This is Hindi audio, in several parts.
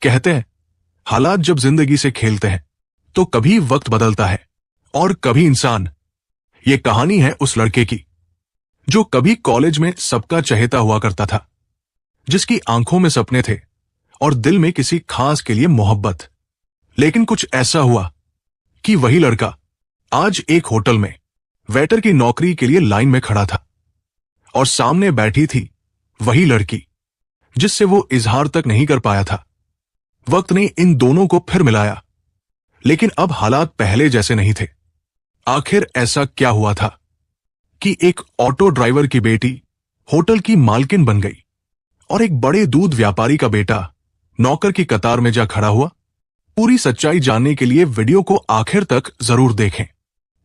कहते हैं, हालात जब जिंदगी से खेलते हैं तो कभी वक्त बदलता है और कभी इंसान। ये कहानी है उस लड़के की जो कभी कॉलेज में सबका चहेता हुआ करता था, जिसकी आंखों में सपने थे और दिल में किसी खास के लिए मोहब्बत। लेकिन कुछ ऐसा हुआ कि वही लड़का आज एक होटल में वेटर की नौकरी के लिए लाइन में खड़ा था और सामने बैठी थी वही लड़की जिससे वो इजहार तक नहीं कर पाया था। वक्त ने इन दोनों को फिर मिलाया, लेकिन अब हालात पहले जैसे नहीं थे। आखिर ऐसा क्या हुआ था कि एक ऑटो ड्राइवर की बेटी होटल की मालकिन बन गई और एक बड़े दूध व्यापारी का बेटा नौकर की कतार में जा खड़ा हुआ? पूरी सच्चाई जानने के लिए वीडियो को आखिर तक जरूर देखें,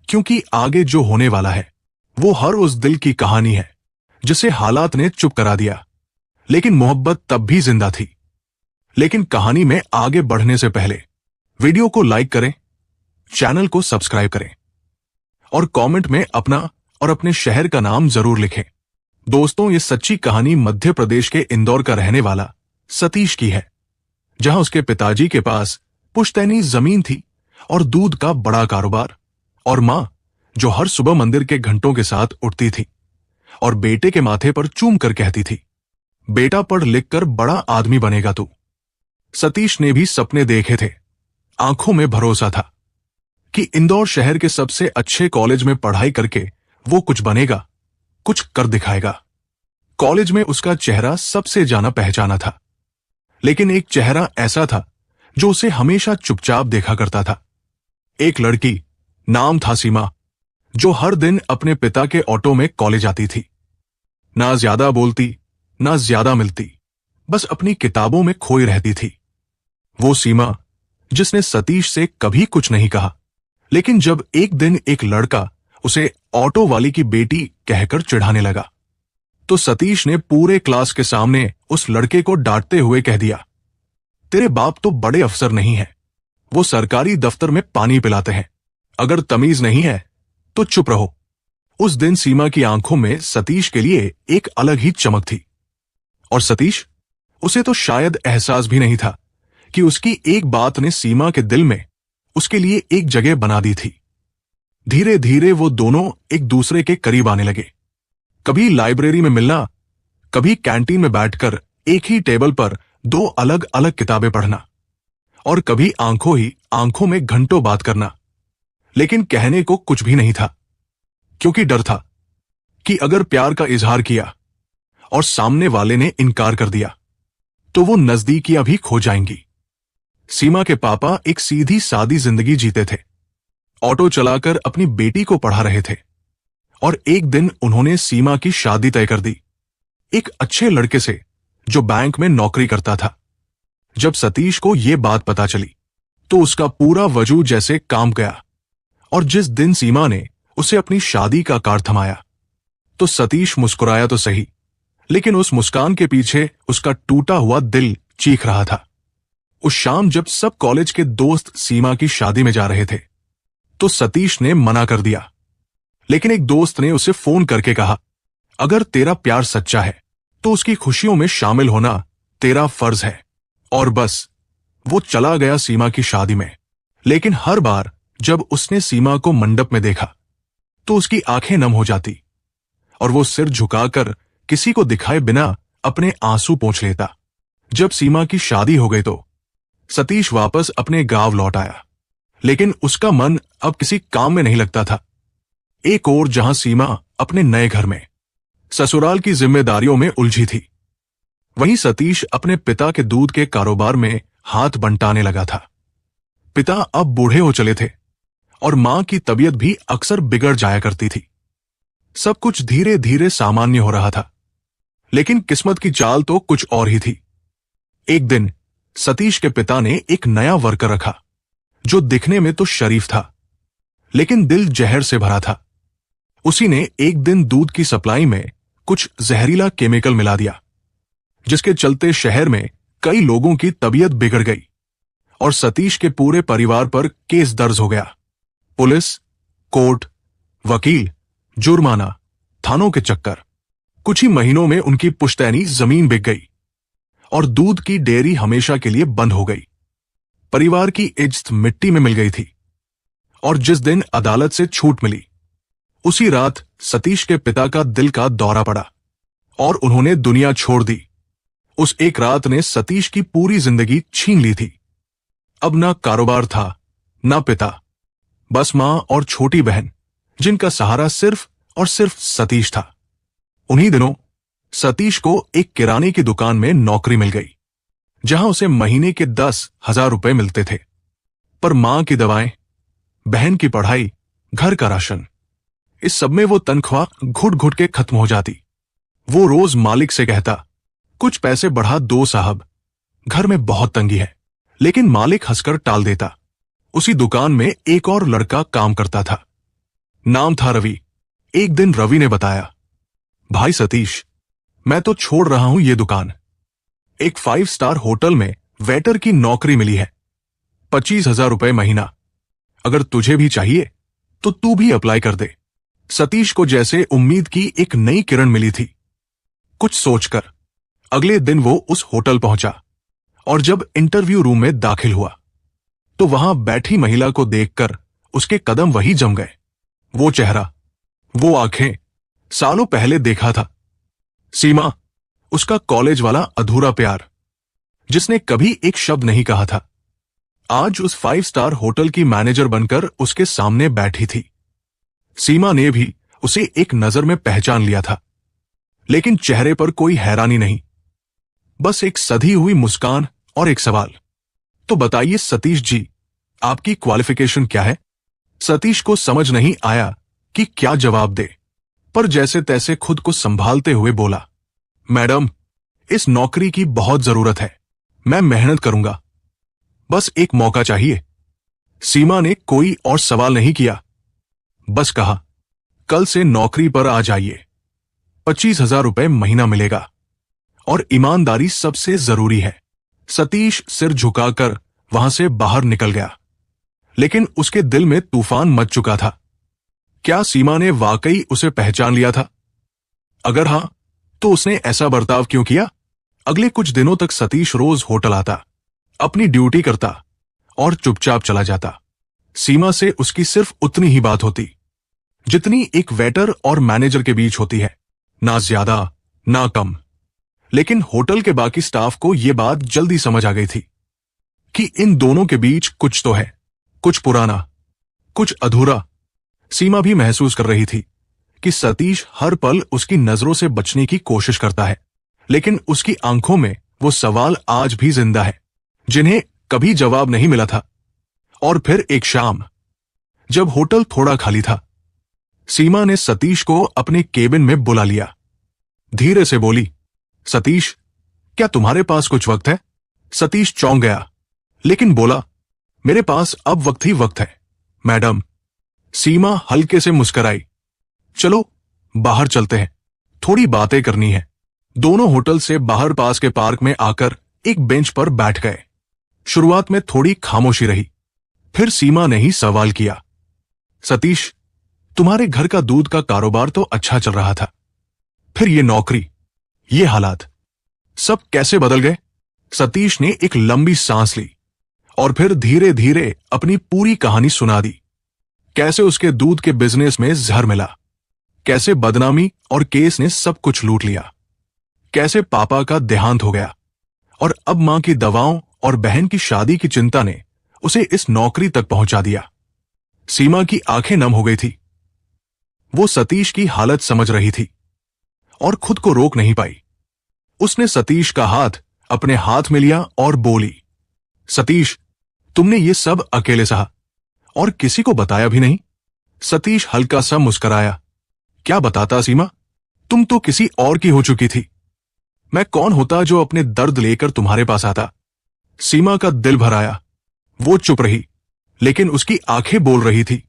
क्योंकि आगे जो होने वाला है वो हर उस दिल की कहानी है जिसे हालात ने चुप करा दिया, लेकिन मोहब्बत तब भी जिंदा थी। लेकिन कहानी में आगे बढ़ने से पहले वीडियो को लाइक करें, चैनल को सब्सक्राइब करें और कमेंट में अपना और अपने शहर का नाम जरूर लिखें। दोस्तों, ये सच्ची कहानी मध्य प्रदेश के इंदौर का रहने वाला सतीश की है, जहां उसके पिताजी के पास पुश्तैनी जमीन थी और दूध का बड़ा कारोबार, और मां जो हर सुबह मंदिर के घंटों के साथ उठती थी और बेटे के माथे पर चूम कर कहती थी, बेटा पढ़ लिख कर बड़ा आदमी बनेगा तू। सतीश ने भी सपने देखे थे, आंखों में भरोसा था कि इंदौर शहर के सबसे अच्छे कॉलेज में पढ़ाई करके वो कुछ बनेगा, कुछ कर दिखाएगा। कॉलेज में उसका चेहरा सबसे जाना पहचाना था, लेकिन एक चेहरा ऐसा था जो उसे हमेशा चुपचाप देखा करता था। एक लड़की, नाम था सीमा, जो हर दिन अपने पिता के ऑटो में कॉलेज आती थी। ना ज्यादा बोलती, ना ज्यादा मिलती, बस अपनी किताबों में खोई रहती थी। वो सीमा जिसने सतीश से कभी कुछ नहीं कहा, लेकिन जब एक दिन एक लड़का उसे ऑटो वाली की बेटी कहकर चिढ़ाने लगा, तो सतीश ने पूरे क्लास के सामने उस लड़के को डांटते हुए कह दिया, तेरे बाप तो बड़े अफसर नहीं है, वो सरकारी दफ्तर में पानी पिलाते हैं। अगर तमीज नहीं है तो चुप रहो। उस दिन सीमा की आंखों में सतीश के लिए एक अलग ही चमक थी, और सतीश, उसे तो शायद एहसास भी नहीं था कि उसकी एक बात ने सीमा के दिल में उसके लिए एक जगह बना दी थी। धीरे धीरे वो दोनों एक दूसरे के करीब आने लगे। कभी लाइब्रेरी में मिलना, कभी कैंटीन में बैठकर एक ही टेबल पर दो अलग अलग किताबें पढ़ना, और कभी आंखों ही आंखों में घंटों बात करना। लेकिन कहने को कुछ भी नहीं था, क्योंकि डर था कि अगर प्यार का इजहार किया और सामने वाले ने इनकार कर दिया तो वो नजदीकियां भी खो जाएंगी। सीमा के पापा एक सीधी सादी जिंदगी जीते थे, ऑटो चलाकर अपनी बेटी को पढ़ा रहे थे, और एक दिन उन्होंने सीमा की शादी तय कर दी, एक अच्छे लड़के से जो बैंक में नौकरी करता था। जब सतीश को यह बात पता चली तो उसका पूरा वजूद जैसे कांप गया, और जिस दिन सीमा ने उसे अपनी शादी का कार्ड थमाया तो सतीश मुस्कुराया तो सही, लेकिन उस मुस्कान के पीछे उसका टूटा हुआ दिल चीख रहा था। उस शाम जब सब कॉलेज के दोस्त सीमा की शादी में जा रहे थे तो सतीश ने मना कर दिया, लेकिन एक दोस्त ने उसे फोन करके कहा, अगर तेरा प्यार सच्चा है तो उसकी खुशियों में शामिल होना तेरा फर्ज है। और बस वो चला गया सीमा की शादी में। लेकिन हर बार जब उसने सीमा को मंडप में देखा तो उसकी आंखें नम हो जाती और वो सिर झुकाकर किसी को दिखाए बिना अपने आंसू पोंछ लेता। जब सीमा की शादी हो गई तो सतीश वापस अपने गांव लौट आया, लेकिन उसका मन अब किसी काम में नहीं लगता था। एक ओर जहां सीमा अपने नए घर में ससुराल की जिम्मेदारियों में उलझी थी, वहीं सतीश अपने पिता के दूध के कारोबार में हाथ बंटाने लगा था। पिता अब बूढ़े हो चले थे और मां की तबीयत भी अक्सर बिगड़ जाया करती थी। सब कुछ धीरे धीरे सामान्य हो रहा था, लेकिन किस्मत की चाल तो कुछ और ही थी। एक दिन सतीश के पिता ने एक नया वर्कर रखा जो दिखने में तो शरीफ था, लेकिन दिल जहर से भरा था। उसी ने एक दिन दूध की सप्लाई में कुछ जहरीला केमिकल मिला दिया, जिसके चलते शहर में कई लोगों की तबीयत बिगड़ गई और सतीश के पूरे परिवार पर केस दर्ज हो गया। पुलिस, कोर्ट, वकील, जुर्माना, थानों के चक्कर। कुछ ही महीनों में उनकी पुश्तैनी जमीन बिक गई और दूध की डेयरी हमेशा के लिए बंद हो गई। परिवार की इज्जत मिट्टी में मिल गई थी। और जिस दिन अदालत से छूट मिली, उसी रात सतीश के पिता का दिल का दौरा पड़ा और उन्होंने दुनिया छोड़ दी। उस एक रात ने सतीश की पूरी जिंदगी छीन ली थी। अब ना कारोबार था, ना पिता, बस मां और छोटी बहन, जिनका सहारा सिर्फ और सिर्फ सतीश था। उन्हीं दिनों सतीश को एक किराने की दुकान में नौकरी मिल गई, जहां उसे महीने के 10,000 रुपए मिलते थे। पर मां की दवाएं, बहन की पढ़ाई, घर का राशन, इस सब में वो तनख्वाह घुट घुट के खत्म हो जाती। वो रोज मालिक से कहता, कुछ पैसे बढ़ा दो साहब, घर में बहुत तंगी है। लेकिन मालिक हंसकर टाल देता। उसी दुकान में एक और लड़का काम करता था। नाम था रवि। एक दिन रवि ने बताया, भाई सतीश, मैं तो छोड़ रहा हूं ये दुकान। एक 5 स्टार होटल में वेटर की नौकरी मिली है, 25,000 रुपए महीना। अगर तुझे भी चाहिए तो तू भी अप्लाई कर दे। सतीश को जैसे उम्मीद की एक नई किरण मिली थी। कुछ सोचकर अगले दिन वो उस होटल पहुंचा और जब इंटरव्यू रूम में दाखिल हुआ तो वहां बैठी महिला को देखकर उसके कदम वही जम गए। वो चेहरा, वो आंखें, सालों पहले देखा था। सीमा, उसका कॉलेज वाला अधूरा प्यार, जिसने कभी एक शब्द नहीं कहा था, आज उस 5 स्टार होटल की मैनेजर बनकर उसके सामने बैठी थी। सीमा ने भी उसे एक नजर में पहचान लिया था, लेकिन चेहरे पर कोई हैरानी नहीं, बस एक सधी हुई मुस्कान और एक सवाल, तो बताइए सतीश जी, आपकी क्वालिफिकेशन क्या है? सतीश को समझ नहीं आया कि क्या जवाब दे, पर जैसे तैसे खुद को संभालते हुए बोला, मैडम, इस नौकरी की बहुत जरूरत है, मैं मेहनत करूंगा, बस एक मौका चाहिए। सीमा ने कोई और सवाल नहीं किया, बस कहा, कल से नौकरी पर आ जाइए, 25,000 रुपए महीना मिलेगा और ईमानदारी सबसे जरूरी है। सतीश सिर झुकाकर वहां से बाहर निकल गया, लेकिन उसके दिल में तूफान मच चुका था। क्या सीमा ने वाकई उसे पहचान लिया था? अगर हां, तो उसने ऐसा बर्ताव क्यों किया? अगले कुछ दिनों तक सतीश रोज होटल आता, अपनी ड्यूटी करता और चुपचाप चला जाता। सीमा से उसकी सिर्फ उतनी ही बात होती जितनी एक वेटर और मैनेजर के बीच होती है, ना ज्यादा ना कम। लेकिन होटल के बाकी स्टाफ को यह बात जल्दी समझ आ गई थी कि इन दोनों के बीच कुछ तो है, कुछ पुराना, कुछ अधूरा। सीमा भी महसूस कर रही थी कि सतीश हर पल उसकी नजरों से बचने की कोशिश करता है, लेकिन उसकी आंखों में वो सवाल आज भी जिंदा है, जिन्हें कभी जवाब नहीं मिला था। और फिर एक शाम, जब होटल थोड़ा खाली था, सीमा ने सतीश को अपने केबिन में बुला लिया। धीरे से बोली, सतीश, क्या तुम्हारे पास कुछ वक्त है? सतीश चौंक गया, लेकिन बोला, मेरे पास अब वक्त ही वक्त है, मैडम। सीमा हल्के से मुस्कुराई, चलो बाहर चलते हैं, थोड़ी बातें करनी है। दोनों होटल से बाहर पास के पार्क में आकर एक बेंच पर बैठ गए। शुरुआत में थोड़ी खामोशी रही, फिर सीमा ने ही सवाल किया, सतीश, तुम्हारे घर का दूध का कारोबार तो अच्छा चल रहा था, फिर ये नौकरी, ये हालात, सब कैसे बदल गए? सतीश ने एक लंबी सांस ली और फिर धीरे धीरे अपनी पूरी कहानी सुना दी। कैसे उसके दूध के बिजनेस में जहर मिला, कैसे बदनामी और केस ने सब कुछ लूट लिया, कैसे पापा का देहांत हो गया और अब मां की दवाओं और बहन की शादी की चिंता ने उसे इस नौकरी तक पहुंचा दिया। सीमा की आंखें नम हो गई थी। वो सतीश की हालत समझ रही थी और खुद को रोक नहीं पाई। उसने सतीश का हाथ अपने हाथ में लिया और बोली, सतीश, तुमने ये सब अकेले सहा और किसी को बताया भी नहीं? सतीश हल्का सा मुस्कुराया, क्या बताता सीमा, तुम तो किसी और की हो चुकी थी। मैं कौन होता जो अपने दर्द लेकर तुम्हारे पास आता? सीमा का दिल भर आया। वो चुप रही, लेकिन उसकी आंखें बोल रही थी।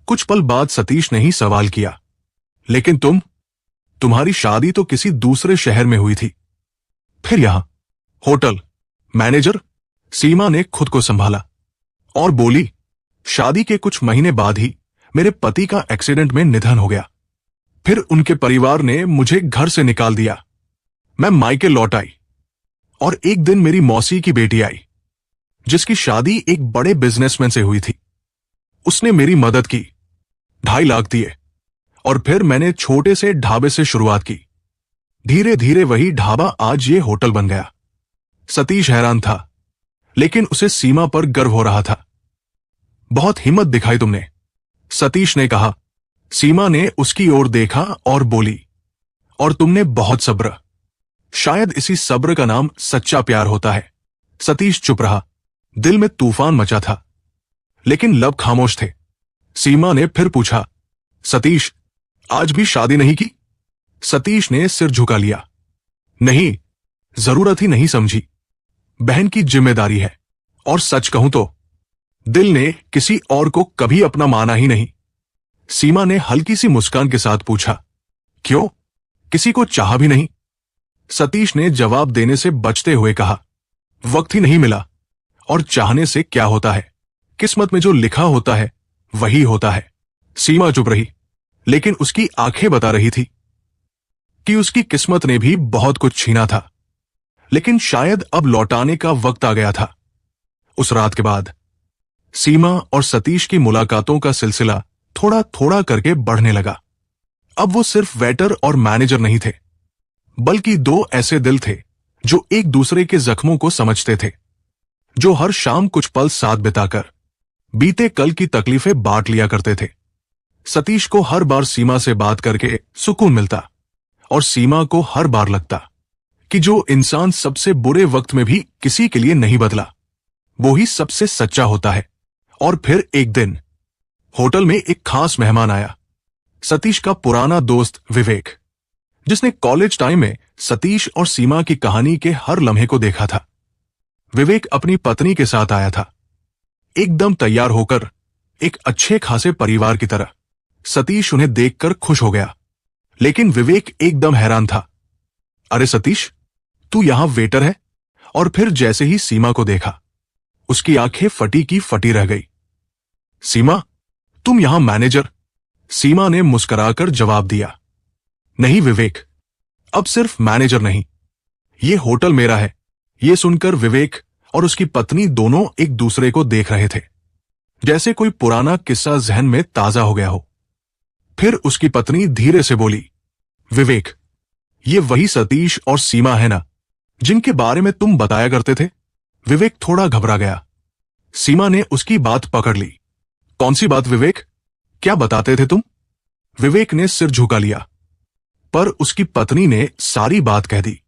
कुछ पल बाद सतीश ने ही सवाल किया, लेकिन तुम्हारी शादी तो किसी दूसरे शहर में हुई थी, फिर यहां होटल मैनेजर? सीमा ने खुद को संभाला और बोली, शादी के कुछ महीने बाद ही मेरे पति का एक्सीडेंट में निधन हो गया। फिर उनके परिवार ने मुझे घर से निकाल दिया। मैं मायके लौट आई। और एक दिन मेरी मौसी की बेटी आई, जिसकी शादी एक बड़े बिजनेसमैन से हुई थी। उसने मेरी मदद की, 2.5 लाख दिए, और फिर मैंने छोटे से ढाबे से शुरुआत की। धीरे धीरे वही ढाबा आज ये होटल बन गया। सतीश हैरान था, लेकिन उसे सीमा पर गर्व हो रहा था। बहुत हिम्मत दिखाई तुमने, सतीश ने कहा। सीमा ने उसकी ओर देखा और बोली, और तुमने बहुत सब्र। शायद इसी सब्र का नाम सच्चा प्यार होता है। सतीश चुप रहा। दिल में तूफान मचा था, लेकिन लब खामोश थे। सीमा ने फिर पूछा, सतीश, आज भी शादी नहीं की? सतीश ने सिर झुका लिया। नहीं, जरूरत ही नहीं समझी। बहन की जिम्मेदारी है, और सच कहूं तो दिल ने किसी और को कभी अपना माना ही नहीं। सीमा ने हल्की सी मुस्कान के साथ पूछा, क्यों, किसी को चाहा भी नहीं? सतीश ने जवाब देने से बचते हुए कहा, वक्त ही नहीं मिला। और चाहने से क्या होता है? किस्मत में जो लिखा होता है वही होता है। सीमा चुप रही, लेकिन उसकी आंखें बता रही थी कि उसकी किस्मत ने भी बहुत कुछ छीना था, लेकिन शायद अब लौटाने का वक्त आ गया था। उस रात के बाद सीमा और सतीश की मुलाकातों का सिलसिला थोड़ा थोड़ा करके बढ़ने लगा। अब वो सिर्फ वेटर और मैनेजर नहीं थे, बल्कि 2 ऐसे दिल थे जो एक दूसरे के जख्मों को समझते थे, जो हर शाम कुछ पल साथ बिताकर बीते कल की तकलीफें बांट लिया करते थे। सतीश को हर बार सीमा से बात करके सुकून मिलता, और सीमा को हर बार लगता कि जो इंसान सबसे बुरे वक्त में भी किसी के लिए नहीं बदला, वो ही सबसे सच्चा होता है। और फिर एक दिन होटल में एक खास मेहमान आया, सतीश का पुराना दोस्त विवेक, जिसने कॉलेज टाइम में सतीश और सीमा की कहानी के हर लम्हे को देखा था। विवेक अपनी पत्नी के साथ आया था, एकदम तैयार होकर, एक अच्छे खासे परिवार की तरह। सतीश उन्हें देखकर खुश हो गया, लेकिन विवेक एकदम हैरान था। अरे सतीश, तू यहां वेटर है? और फिर जैसे ही सीमा को देखा, उसकी आंखें फटी की फटी रह गई। सीमा, तुम यहां मैनेजर? सीमा ने मुस्कुराकर जवाब दिया। नहीं विवेक, अब सिर्फ मैनेजर नहीं, ये होटल मेरा है। ये सुनकर विवेक और उसकी पत्नी दोनों एक दूसरे को देख रहे थे, जैसे कोई पुराना किस्सा जहन में ताजा हो गया हो। फिर उसकी पत्नी धीरे से बोली, विवेक, ये वही सतीश और सीमा है ना, जिनके बारे में तुम बताया करते थे? विवेक थोड़ा घबरा गया। सीमा ने उसकी बात पकड़ ली। कौन सी बात विवेक, क्या बताते थे तुम? विवेक ने सिर झुका लिया, पर उसकी पत्नी ने सारी बात कह दी।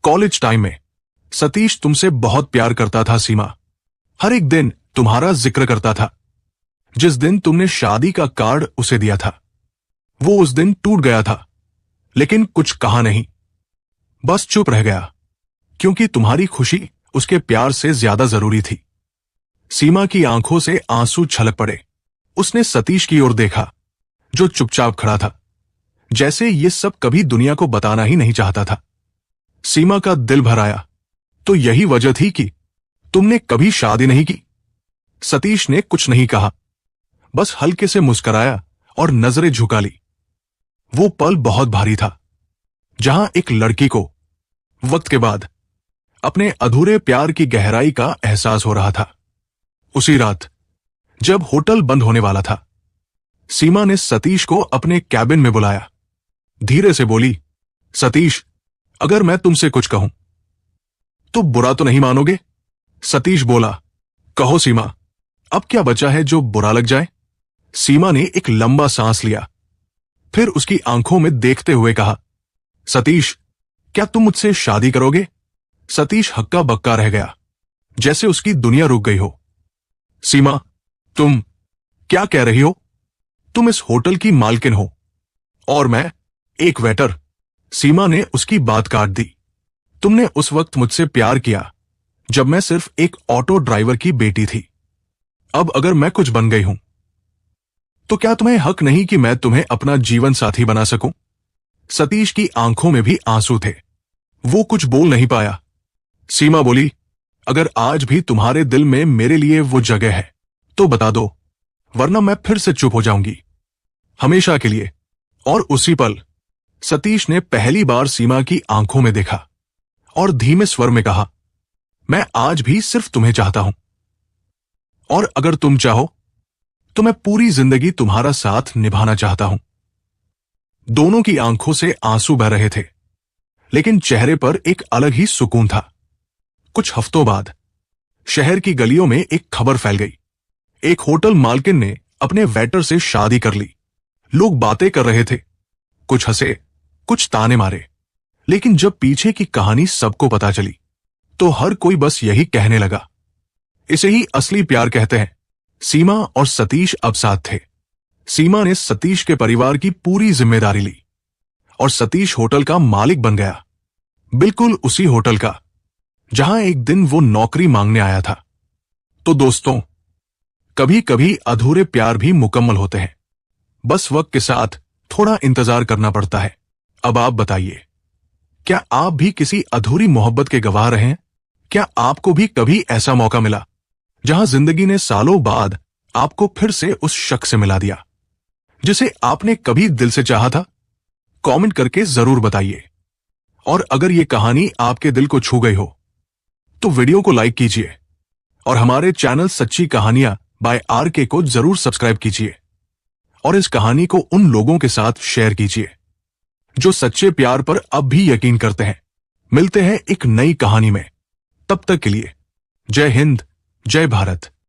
कॉलेज टाइम में सतीश तुमसे बहुत प्यार करता था सीमा, हर एक दिन तुम्हारा जिक्र करता था। जिस दिन तुमने शादी का कार्ड उसे दिया था, वो उस दिन टूट गया था, लेकिन कुछ कहा नहीं, बस चुप रह गया, क्योंकि तुम्हारी खुशी उसके प्यार से ज्यादा जरूरी थी। सीमा की आंखों से आंसू छलक पड़े। उसने सतीश की ओर देखा, जो चुपचाप खड़ा था, जैसे ये सब कभी दुनिया को बताना ही नहीं चाहता था। सीमा का दिल भर आया, तो यही वजह थी कि तुमने कभी शादी नहीं की? सतीश ने कुछ नहीं कहा, बस हल्के से मुस्कुराया और नजरें झुका ली। वो पल बहुत भारी था, जहां एक लड़की को वक्त के बाद अपने अधूरे प्यार की गहराई का एहसास हो रहा था। उसी रात जब होटल बंद होने वाला था, सीमा ने सतीश को अपने कैबिन में बुलाया। धीरे से बोली, सतीश, अगर मैं तुमसे कुछ कहूं तो बुरा तो नहीं मानोगे? सतीश बोला, कहो सीमा, अब क्या बचा है जो बुरा लग जाए? सीमा ने एक लंबा सांस लिया, फिर उसकी आंखों में देखते हुए कहा, सतीश, क्या तुम मुझसे शादी करोगे? सतीश हक्का बक्का रह गया, जैसे उसकी दुनिया रुक गई हो। सीमा, तुम क्या कह रही हो? तुम इस होटल की मालकिन हो और मैं एक वेटर। सीमा ने उसकी बात काट दी। तुमने उस वक्त मुझसे प्यार किया जब मैं सिर्फ एक ऑटो ड्राइवर की बेटी थी। अब अगर मैं कुछ बन गई हूं, तो क्या तुम्हें हक नहीं कि मैं तुम्हें अपना जीवन साथी बना सकूं? सतीश की आंखों में भी आंसू थे, वो कुछ बोल नहीं पाया। सीमा बोली, अगर आज भी तुम्हारे दिल में मेरे लिए वो जगह है तो बता दो, वरना मैं फिर से चुप हो जाऊंगी, हमेशा के लिए। और उसी पल सतीश ने पहली बार सीमा की आंखों में देखा, और धीमे स्वर में कहा, मैं आज भी सिर्फ तुम्हें चाहता हूं, और अगर तुम चाहो तो मैं पूरी जिंदगी तुम्हारा साथ निभाना चाहता हूं। दोनों की आंखों से आंसू बह रहे थे, लेकिन चेहरे पर एक अलग ही सुकून था। कुछ हफ्तों बाद शहर की गलियों में एक खबर फैल गई। एक होटल मालकिन ने अपने वेटर से शादी कर ली। लोग बातें कर रहे थे, कुछ हंसे, कुछ ताने मारे, लेकिन जब पीछे की कहानी सबको पता चली तो हर कोई बस यही कहने लगा, इसे ही असली प्यार कहते हैं। सीमा और सतीश अब साथ थे। सीमा ने सतीश के परिवार की पूरी जिम्मेदारी ली और सतीश होटल का मालिक बन गया, बिल्कुल उसी होटल का जहां एक दिन वो नौकरी मांगने आया था। तो दोस्तों, कभी कभी अधूरे प्यार भी मुकम्मल होते हैं, बस वक्त के साथ थोड़ा इंतजार करना पड़ता है। अब आप बताइए, क्या आप भी किसी अधूरी मोहब्बत के गवाह रहे हैं? क्या आपको भी कभी ऐसा मौका मिला जहां जिंदगी ने सालों बाद आपको फिर से उस शख्स से मिला दिया जिसे आपने कभी दिल से चाहा था? कमेंट करके जरूर बताइए। और अगर ये कहानी आपके दिल को छू गई हो तो वीडियो को लाइक कीजिए और हमारे चैनल सच्ची कहानियां बाय RK को जरूर सब्सक्राइब कीजिए और इस कहानी को उन लोगों के साथ शेयर कीजिए जो सच्चे प्यार पर अब भी यकीन करते हैं। मिलते हैं एक नई कहानी में, तब तक के लिए जय हिंद, जय भारत।